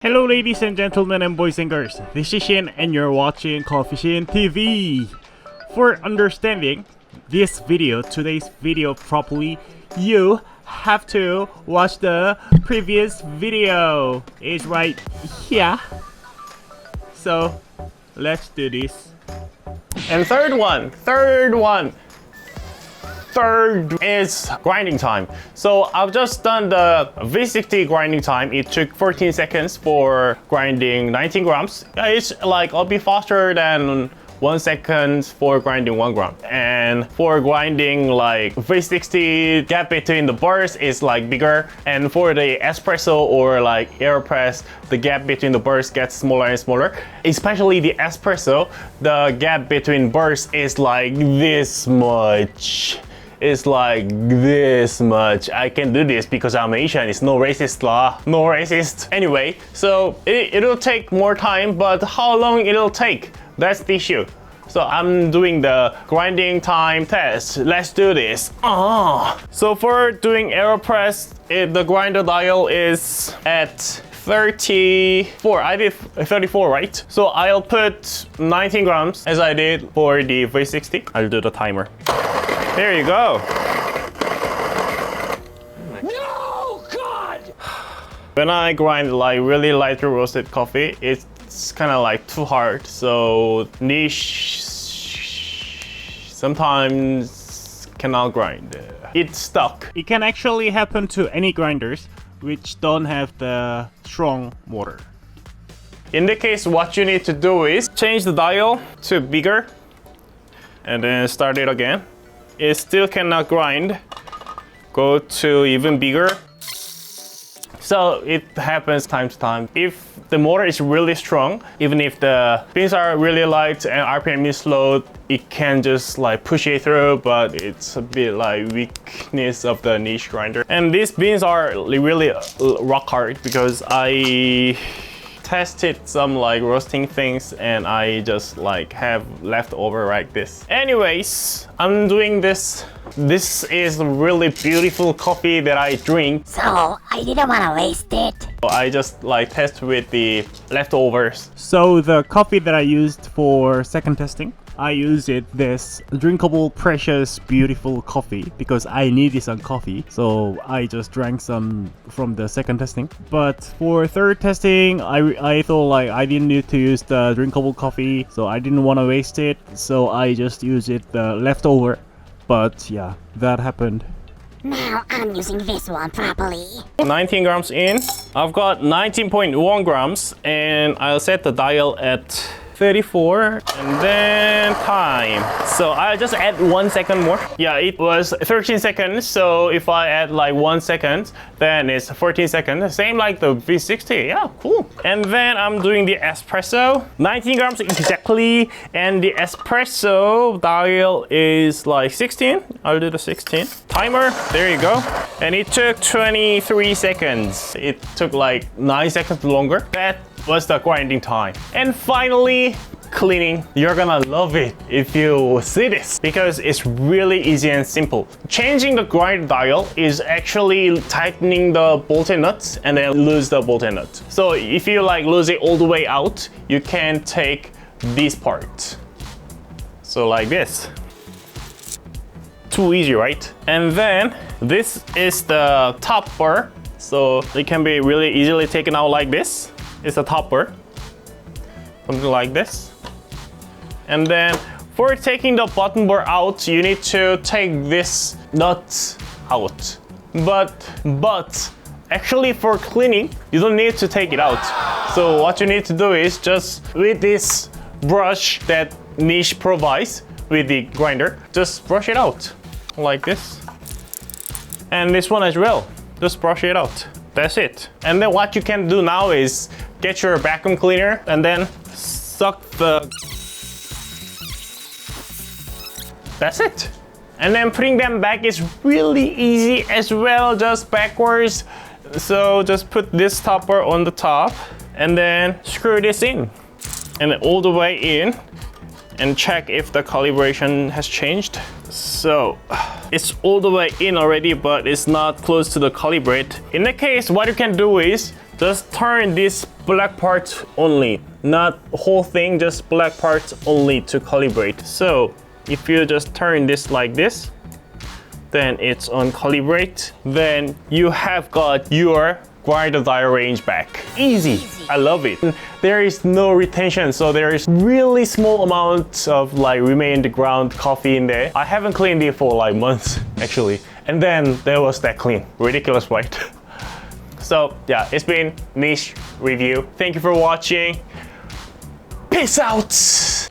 Hello ladies and gentlemen and boys and girls, this is Shin and you're watching Coffee Shin TV. For understanding today's video properly, you have to watch the previous video. It's right here. So let's do this. And third is grinding time. So I've just done the V60 grinding time. It took 14 seconds for grinding 19 grams. It's like a bit faster than 1 second for grinding 1 gram. And for grinding like V60, gap between the bars is like bigger. And for the espresso or like Aeropress, the gap between the bars gets smaller and smaller. Especially the espresso, the gap between bars is like this much. It's like this much. I can do this because I'm Asian. It's no racist law. No racist. Anyway, so it'll take more time, but how long it'll take? That's the issue. So I'm doing the grinding time test. Let's do this. So for doing Aeropress, the grinder dial is at 34. I did 34, right? So I'll put 19 grams as I did for the V60. I'll do the timer. There you go. No, God! When I grind like really light roasted coffee, it's kind of like too hard. So niche sometimes cannot grind. It's stuck. It can actually happen to any grinders which don't have the strong motor. In this case, what you need to do is change the dial to bigger and then start it again. It still cannot grind. Go to even bigger. So it happens time to time. If the motor is really strong, even if the pins are really light and RPM is slow, it can just like push it through, but it's a bit like weakness of the niche grinder. And these pins are really rock hard because I tested some like roasting things and I just like have leftover like this. Anyways, I'm doing this. This is really beautiful coffee that I drink. So I didn't want to waste it. I just like test with the leftovers. So the coffee that I used for second testing, I used this drinkable, precious, beautiful coffee because I need this on coffee. So I just drank some from the second testing. But for third testing, I thought like I didn't need to use the drinkable coffee, so I didn't want to waste it. So I just used it the leftover. But yeah, that happened. Now I'm using this one properly. 19 grams in. I've got 19.1 grams and I'll set the dial at 34 and then time. So I'll just add 1 second more. Yeah, it was 13 seconds. So if I add like 1 second, then it's 14 seconds. Same like the V60. Yeah, cool. And then I'm doing the espresso. 19 grams exactly. And the espresso dial is like 16. I'll do the 16. Timer, there you go. And it took 23 seconds. It took like 9 seconds longer. That was the grinding time. And finally, cleaning. You're gonna love it if you see this because it's really easy and simple. Changing the grind dial is actually tightening the bolt and nuts and then lose the bolt and nut. So if you like lose it all the way out, you can take this part. So like this. Too easy, right? And then this is the top bar. So it can be really easily taken out like this. It's a top bar. Something like this. And then for taking the bottom bar out, you need to take this nut out. But actually for cleaning, you don't need to take it out. So what you need to do is just with this brush that niche provides with the grinder, just brush it out like this. And this one as well, just brush it out. That's it. And then what you can do now is get your vacuum cleaner and then suck the... That's it. And then putting them back is really easy as well, just backwards. So just put this topper on the top and then screw this in. And then all the way in and check if the calibration has changed. So it's all the way in already, but it's not close to the calibrate. In that case, what you can do is just turn this black parts only, not whole thing, just black parts only to calibrate. So if you just turn this like this, then it's on calibrate, then you have got your grinder dial range back. Easy. I love it. There is no retention, so there is really small amounts of like remain in the ground coffee in there. I haven't cleaned it for like months actually, and then there was that clean. Ridiculous, right? So yeah, it's been niche review. Thank you for watching. Peace out.